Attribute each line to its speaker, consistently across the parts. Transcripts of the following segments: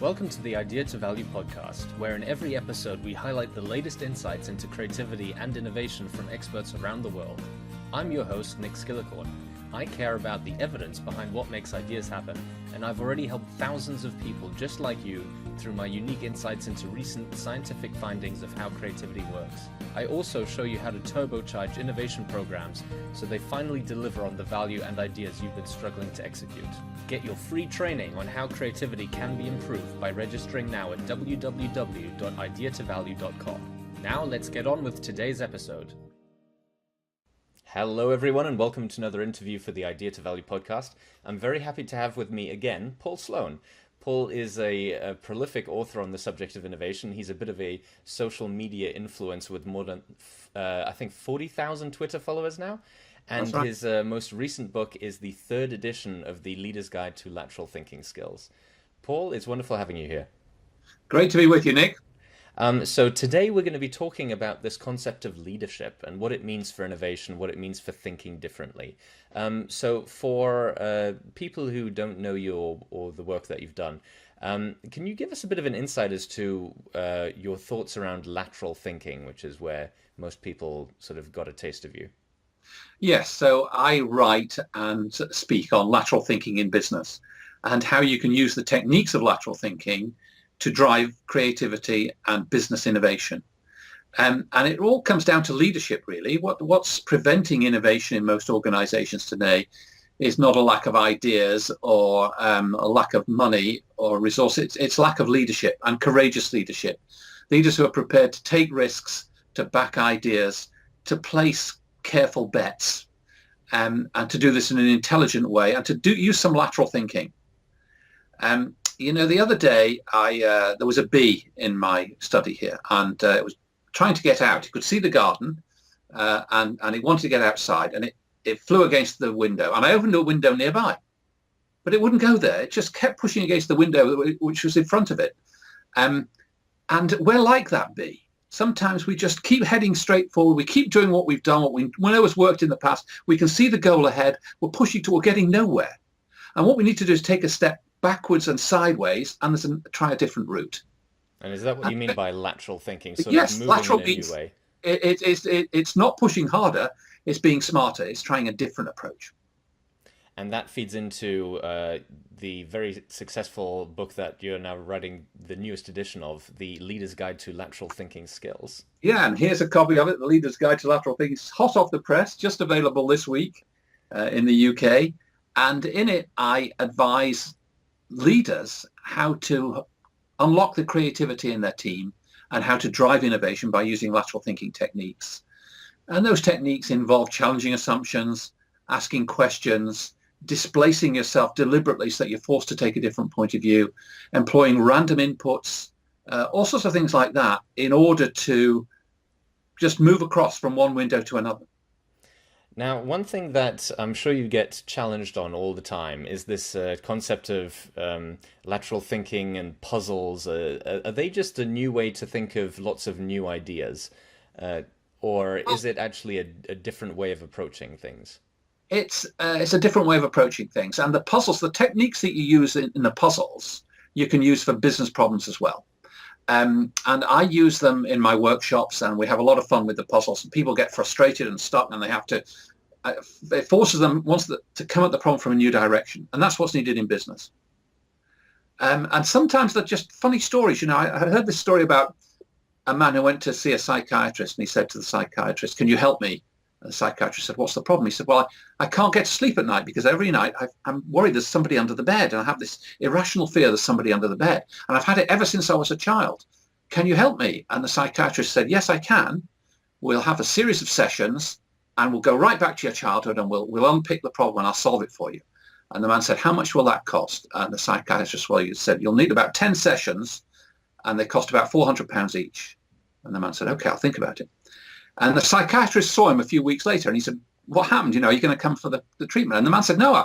Speaker 1: Welcome to the Idea to Value podcast, where in every episode we highlight the latest insights into creativity and innovation from experts around the world. I'm your host, Nick Skillicorn. I care about the evidence behind what makes ideas happen, and I've already helped thousands of people just like you through my unique insights into recent scientific findings of how creativity works. I also show you how to turbocharge innovation programs so they finally deliver on the value and ideas you've been struggling to execute. Get your free training on how creativity can be improved by registering now at www.ideatovalue.com. Now let's get on with today's episode. Hello everyone and welcome to another interview for the Idea to Value podcast. I'm very happy to have with me again Paul Sloane. Paul is a prolific author on the subject of innovation. He's a bit of a social media influencer with more than, I think, 40,000 Twitter followers now. And right. His most recent book is the third edition of the Leader's Guide to Lateral Thinking Skills. Paul, it's wonderful having you here.
Speaker 2: Great to be with you, Nick.
Speaker 1: So today we're going to be talking about this concept of leadership and what it means for innovation, what it means for thinking differently. So for people who don't know you or the work that you've done, can you give us a bit of an insight as to your thoughts around lateral thinking, which is where most people sort of got a taste of you?
Speaker 2: Yes, so I write and speak on lateral thinking in business and how you can use the techniques of lateral thinking to drive creativity and business innovation. And it all comes down to leadership, really. What's preventing innovation in most organizations today is not a lack of ideas or a lack of money or resources. It's lack of leadership and courageous leadership. Leaders who are prepared to take risks, to back ideas, to place careful bets, and to do this in an intelligent way and to use some lateral thinking. The other day, there was a bee in my study here, and it was trying to get out. It could see the garden, and it wanted to get outside, and it flew against the window. And I opened a window nearby, but it wouldn't go there. It just kept pushing against the window, which was in front of it. And we're like that bee. Sometimes we just keep heading straight forward. We keep doing what we've done, what we know has worked in the past. We can see the goal ahead. We're pushing toward getting nowhere. And what we need to do is take a step backwards and sideways and try a different route.
Speaker 1: And is that what you mean by lateral thinking? Sort
Speaker 2: yes,
Speaker 1: of moving
Speaker 2: lateral
Speaker 1: in a
Speaker 2: means
Speaker 1: new way?
Speaker 2: It's not pushing harder. It's being smarter. It's trying a different approach.
Speaker 1: And that feeds into the very successful book that you're now writing, the newest edition of, The Leader's Guide to Lateral Thinking Skills.
Speaker 2: Yeah, and here's a copy of it, The Leader's Guide to Lateral Thinking. It's hot off the press, just available this week in the UK. And in it, I advise leaders how to unlock the creativity in their team and how to drive innovation by using lateral thinking techniques. And those techniques involve challenging assumptions, asking questions, displacing yourself deliberately so that you're forced to take a different point of view, employing random inputs, all sorts of things like that in order to just move across from one window to another.
Speaker 1: Now, one thing that I'm sure you get challenged on all the time is this concept of lateral thinking and puzzles. Are they just a new way to think of lots of new ideas? Or is it actually a different way of approaching things?
Speaker 2: It's a different way of approaching things. And the puzzles, the techniques that you use in the puzzles, you can use for business problems as well. And I use them in my workshops, and we have a lot of fun with the puzzles. And people get frustrated and stuck, and they have to. It forces them to come at the problem from a new direction, and that's what's needed in business. And sometimes they're just funny stories. I heard this story about a man who went to see a psychiatrist, and he said to the psychiatrist, "Can you help me?" And the psychiatrist said, "What's the problem?" He said, "Well, I can't get to sleep at night because every night I'm worried there's somebody under the bed, and I have this irrational fear there's somebody under the bed. And I've had it ever since I was a child. Can you help me?" And the psychiatrist said, "Yes, I can. We'll have a series of sessions, and we'll go right back to your childhood, and we'll unpick the problem, and I'll solve it for you." And the man said, "How much will that cost?" And the psychiatrist said, "You'll need about 10 sessions, and they cost about £400 each." And the man said, "Okay, I'll think about it." And the psychiatrist saw him a few weeks later, and he said, "What happened? Are you going to come for the treatment?" And the man said, "No,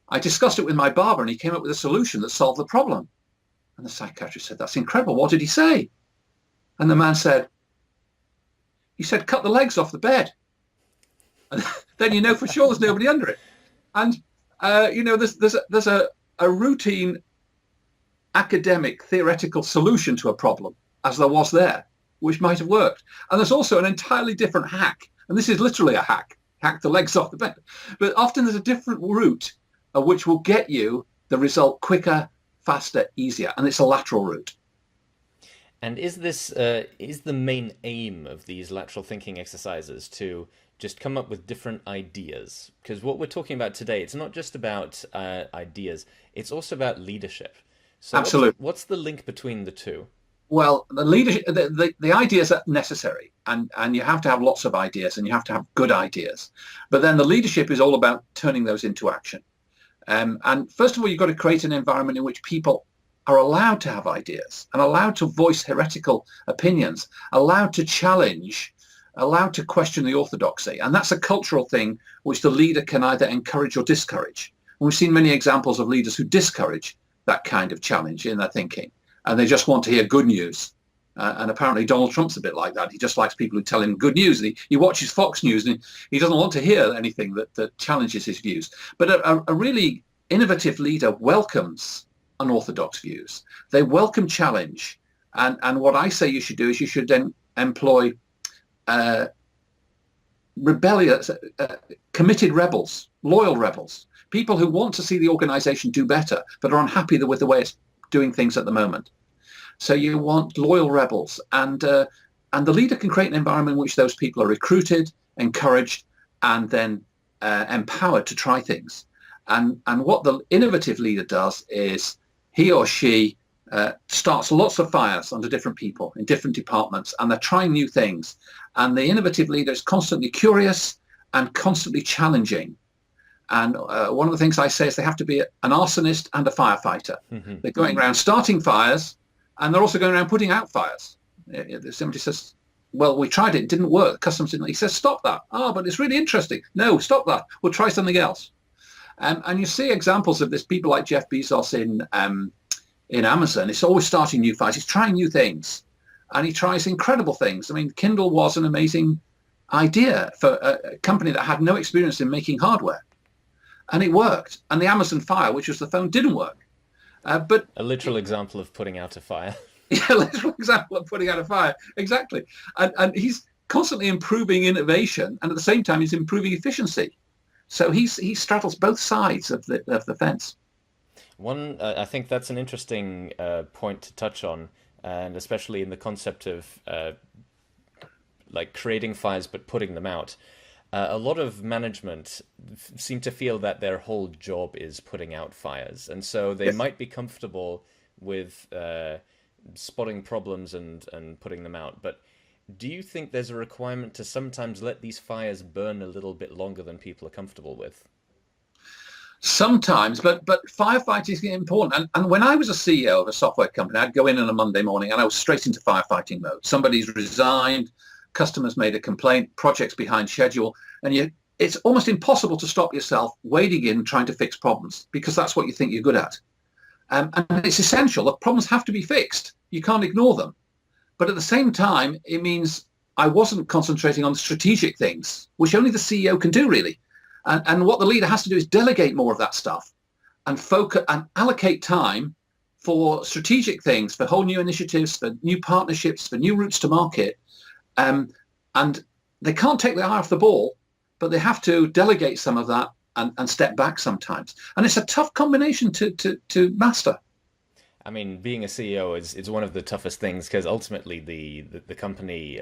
Speaker 2: I discussed it with my barber, and he came up with a solution that solved the problem." And the psychiatrist said, "That's incredible. What did he say?" And the man said, "Cut the legs off the bed. And then you know for sure there's nobody under it." And, there's a routine academic, theoretical solution to a problem as there was there, which might have worked. And there's also an entirely different hack. And this is literally a hack the legs off the bed. But often there's a different route which will get you the result quicker, faster, easier. And it's a lateral route.
Speaker 1: And is the main aim of these lateral thinking exercises to just come up with different ideas? Because what we're talking about today, it's not just about ideas, it's also about leadership. So
Speaker 2: Absolutely.
Speaker 1: What's the link between the two?
Speaker 2: Well, the leadership, the ideas are necessary, and you have to have lots of ideas, and you have to have good ideas. But then the leadership is all about turning those into action. And first of all, you've got to create an environment in which people are allowed to have ideas and allowed to voice heretical opinions, allowed to challenge, allowed to question the orthodoxy. And that's a cultural thing which the leader can either encourage or discourage. And we've seen many examples of leaders who discourage that kind of challenge in their thinking, and they just want to hear good news. And apparently Donald Trump's a bit like that. He just likes people who tell him good news. And he watches Fox News, and he doesn't want to hear anything that challenges his views. But a really innovative leader welcomes unorthodox views. They welcome challenge. And what I say you should do is you should then employ rebellious, committed rebels, loyal rebels, people who want to see the organization do better, but are unhappy with the way it's doing things at the moment. So you want loyal rebels, and the leader can create an environment in which those people are recruited, encouraged, and then empowered to try things. And what the innovative leader does is he or she starts lots of fires under different people in different departments, and they're trying new things. And the innovative leader is constantly curious and constantly challenging. And one of the things I say is they have to be an arsonist and a firefighter. Mm-hmm. They're going around starting fires, and they're also going around putting out fires. Somebody says, well, we tried it, didn't work. Customers didn't. He says, stop that. Oh, but it's really interesting. No, stop that. We'll try something else. And you see examples of this. People like Jeff Bezos in Amazon. He's always starting new fires. He's trying new things, and he tries incredible things. I mean, Kindle was an amazing idea for a company that had no experience in making hardware, and it worked. And the Amazon Fire, which was the phone, didn't work. But
Speaker 1: a literal example of putting out a fire.
Speaker 2: Yeah, a literal example of putting out a fire. Exactly. And he's constantly improving innovation, and at the same time, he's improving efficiency. So he straddles both sides of the fence.
Speaker 1: I think that's an interesting point to touch on, and especially in the concept of like creating fires but putting them out. A lot of management seem to feel that their whole job is putting out fires, and so they might be comfortable with spotting problems and putting them out. But do you think there's a requirement to sometimes let these fires burn a little bit longer than people are comfortable with?
Speaker 2: Sometimes, but firefighting is important. And when I was a CEO of a software company, I'd go in on a Monday morning and I was straight into firefighting mode. Somebody's resigned, customers made a complaint, project's behind schedule, and it's almost impossible to stop yourself wading in trying to fix problems, because that's what you think you're good at. And it's essential. The problems have to be fixed. You can't ignore them. But at the same time, it means I wasn't concentrating on strategic things, which only the CEO can do, really. And what the leader has to do is delegate more of that stuff and focus and allocate time for strategic things, for whole new initiatives, for new partnerships, for new routes to market. And they can't take their eye off the ball, but they have to delegate some of that and step back sometimes. And it's a tough combination to master.
Speaker 1: I mean, being a CEO is one of the toughest things, because ultimately the company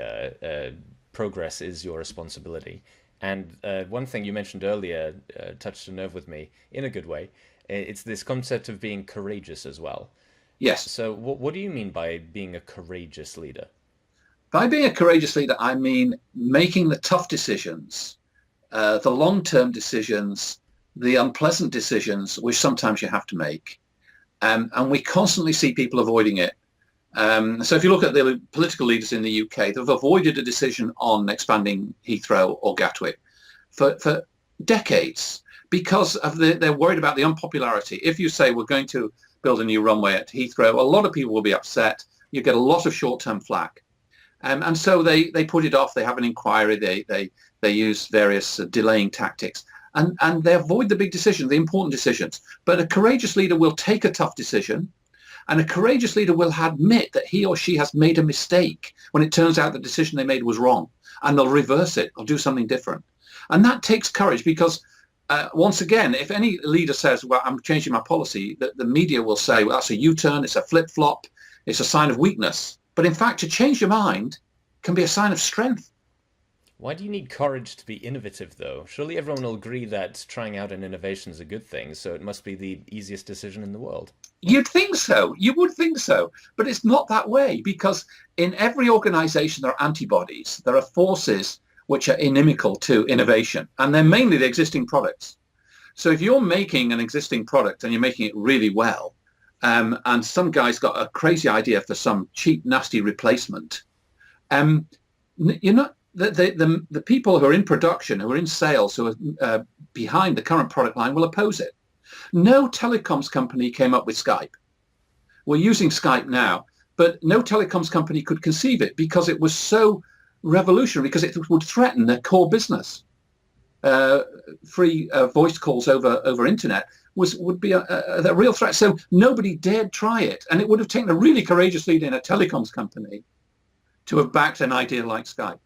Speaker 1: progress is your responsibility. And one thing you mentioned earlier touched a nerve with me in a good way. It's this concept of being courageous as well.
Speaker 2: Yes.
Speaker 1: So what do you mean by being a courageous leader?
Speaker 2: By being a courageous leader, I mean making the tough decisions, the long-term decisions, the unpleasant decisions, which sometimes you have to make. And we constantly see people avoiding it. So if you look at the political leaders in the UK, they've avoided a decision on expanding Heathrow or Gatwick for decades because they're worried about the unpopularity. If you say we're going to build a new runway at Heathrow, a lot of people will be upset. You get a lot of short-term flack. And so they put it off. They have an inquiry. They use various delaying tactics. And they avoid the big decisions, the important decisions. But a courageous leader will take a tough decision, And a courageous leader will admit that he or she has made a mistake when it turns out the decision they made was wrong, and they'll reverse it or do something different. And that takes courage because once again, if any leader says, well, I'm changing my policy, the media will say, well, that's a U-turn, it's a flip-flop, it's a sign of weakness. But in fact, to change your mind can be a sign of strength.
Speaker 1: Why do you need courage to be innovative, though? Surely everyone will agree that trying out an innovation is a good thing, so it must be the easiest decision in the world.
Speaker 2: You'd think so. You would think so. But it's not that way, because in every organization there are antibodies. There are forces which are inimical to innovation, and they're mainly the existing products. So if you're making an existing product and you're making it really well, and some guy's got a crazy idea for some cheap, nasty replacement, you're not the people who are in production, who are in sales, who are behind the current product line will oppose it. No telecoms company came up with Skype. We're using Skype now, but no telecoms company could conceive it because it was so revolutionary, because it would threaten their core business. Free voice calls over internet would be a real threat. So nobody dared try it. And it would have taken a really courageous leader in a telecoms company to have backed an idea like Skype.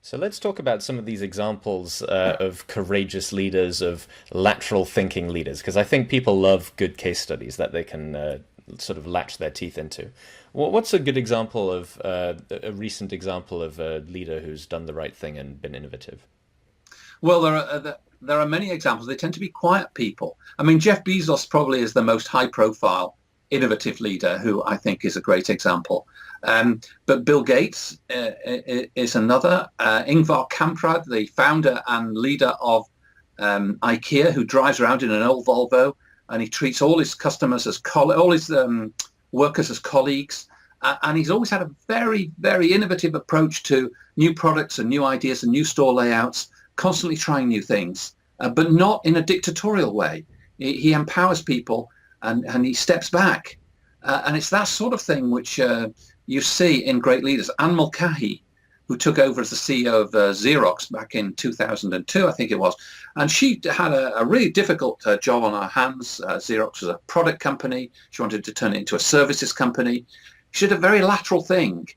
Speaker 1: So let's talk about some of these examples of courageous leaders, of lateral thinking leaders, because I think people love good case studies that they can sort of latch their teeth into. What's a good example of a recent example of a leader who's done the right thing and been innovative?
Speaker 2: Well, there are many examples. They tend to be quiet people. I mean, Jeff Bezos probably is the most high-profile innovative leader who I think is a great example. But Bill Gates is another. Ingvar Kamprad, the founder and leader of IKEA, who drives around in an old Volvo, and he treats all his customers as all his workers as colleagues. And he's always had a very, very innovative approach to new products and new ideas and new store layouts, constantly trying new things, but not in a dictatorial way. He empowers people and he steps back. And it's that sort of thing which you see in great leaders. Anne Mulcahy, who took over as the CEO of Xerox back in 2002, I think it was. And she had a really difficult job on her hands. Xerox was a product company. She wanted to turn it into a services company. She did a very lateral thing.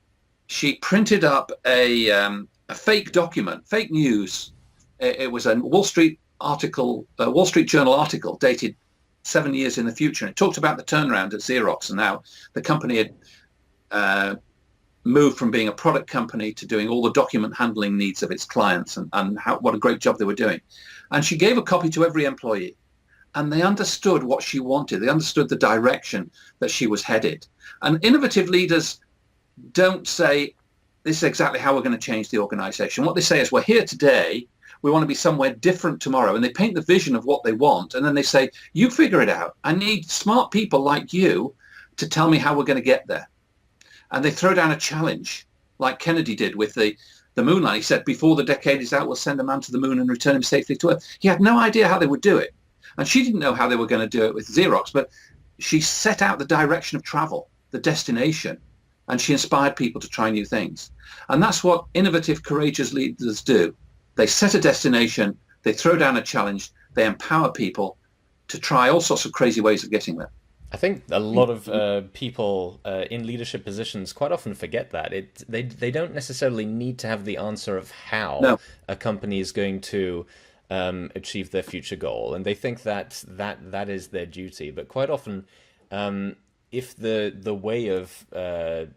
Speaker 2: She printed up a fake document, fake news. It was a Wall Street Journal article dated 7 years in the future. And it talked about the turnaround at Xerox and how the company had moved from being a product company to doing all the document handling needs of its clients, and what a great job they were doing. And she gave a copy to every employee, and they understood what she wanted. They understood the direction that she was headed. And innovative leaders don't say, this is exactly how we're going to change the organization. What they say is, we're here today, we want to be somewhere different tomorrow. And they paint the vision of what they want. And then they say, you figure it out. I need smart people like you to tell me how we're going to get there. And they throw down a challenge, like Kennedy did with the moon landing. He said, before the decade is out, we'll send a man to the moon and return him safely to Earth. He had no idea how they would do it. And she didn't know how they were going to do it with Xerox, but she set out the direction of travel, the destination, and she inspired people to try new things. And that's what innovative, courageous leaders do. They set a destination, they throw down a challenge, they empower people to try all sorts of crazy ways of getting there.
Speaker 1: I think a lot of people in leadership positions quite often forget that. They don't necessarily need to have the answer of how a company is going to achieve their future goal, and they think that is their duty. But quite often, if the way of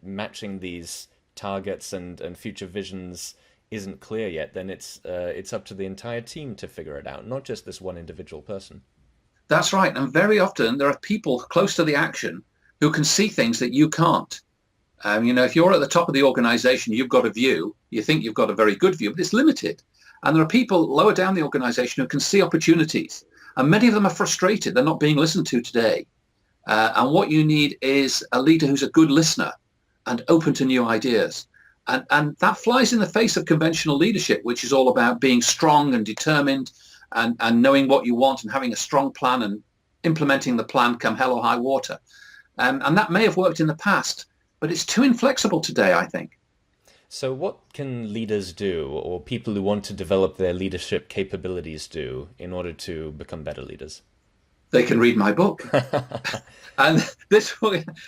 Speaker 1: matching these targets and future visions isn't clear yet, then it's up to the entire team to figure it out, not just this one individual person.
Speaker 2: That's right. And very often there are people close to the action who can see things that you can't. If you're at the top of the organization, you've got a view, you think you've got a very good view, but it's limited. And there are people lower down the organization who can see opportunities. And many of them are frustrated. They're not being listened to today. And what you need is a leader who's a good listener and open to new ideas. And that flies in the face of conventional leadership, which is all about being strong and determined and knowing what you want and having a strong plan and implementing the plan come hell or high water. And that may have worked in the past, but it's too inflexible today, I think.
Speaker 1: So what can leaders do, or people who want to develop their leadership capabilities do, in order to become better leaders?
Speaker 2: they can read my book. And this,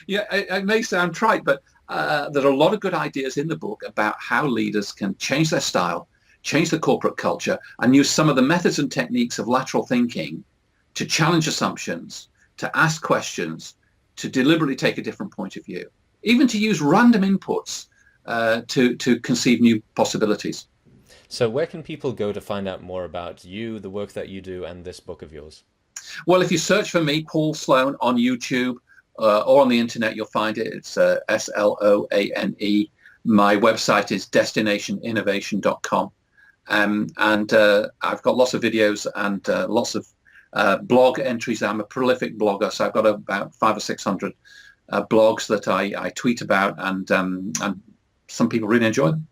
Speaker 2: yeah, it may sound trite, but there are a lot of good ideas in the book about how leaders can change their style, change the corporate culture, and use some of the methods and techniques of lateral thinking to challenge assumptions, to ask questions, to deliberately take a different point of view, even to use random inputs to conceive new possibilities.
Speaker 1: So where can people go to find out more about you, the work that you do, and this book of yours?
Speaker 2: Well, if you search for me, Paul Sloane, on YouTube or on the internet, you'll find it. It's Sloane. My website is destinationinnovation.com. And I've got lots of videos and lots of blog entries. I'm a prolific blogger, so I've got about 500 or 600 blogs that I tweet about, and some people really enjoy them.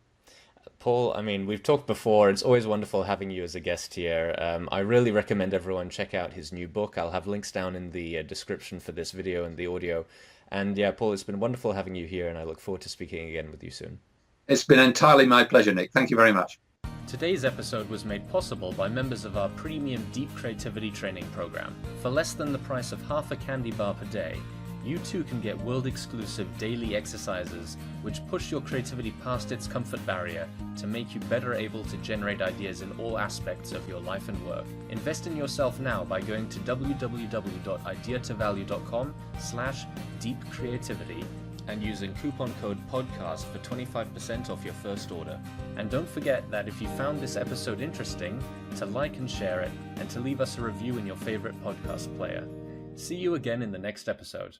Speaker 1: Paul, I mean, we've talked before. It's always wonderful having you as a guest here. I really recommend everyone check out his new book. I'll have links down in the description for this video and the audio. And yeah, Paul, it's been wonderful having you here, and I look forward to speaking again with you soon.
Speaker 2: It's been entirely my pleasure, Nick. Thank you very much.
Speaker 1: Today's episode was made possible by members of our premium Deep Creativity Training Program. For less than the price of half a candy bar per day, you too can get world-exclusive daily exercises which push your creativity past its comfort barrier to make you better able to generate ideas in all aspects of your life and work. Invest in yourself now by going to www.ideatovalue.com/deepcreativity and using coupon code PODCAST for 25% off your first order. And don't forget that if you found this episode interesting, to like and share it, and to leave us a review in your favorite podcast player. See you again in the next episode.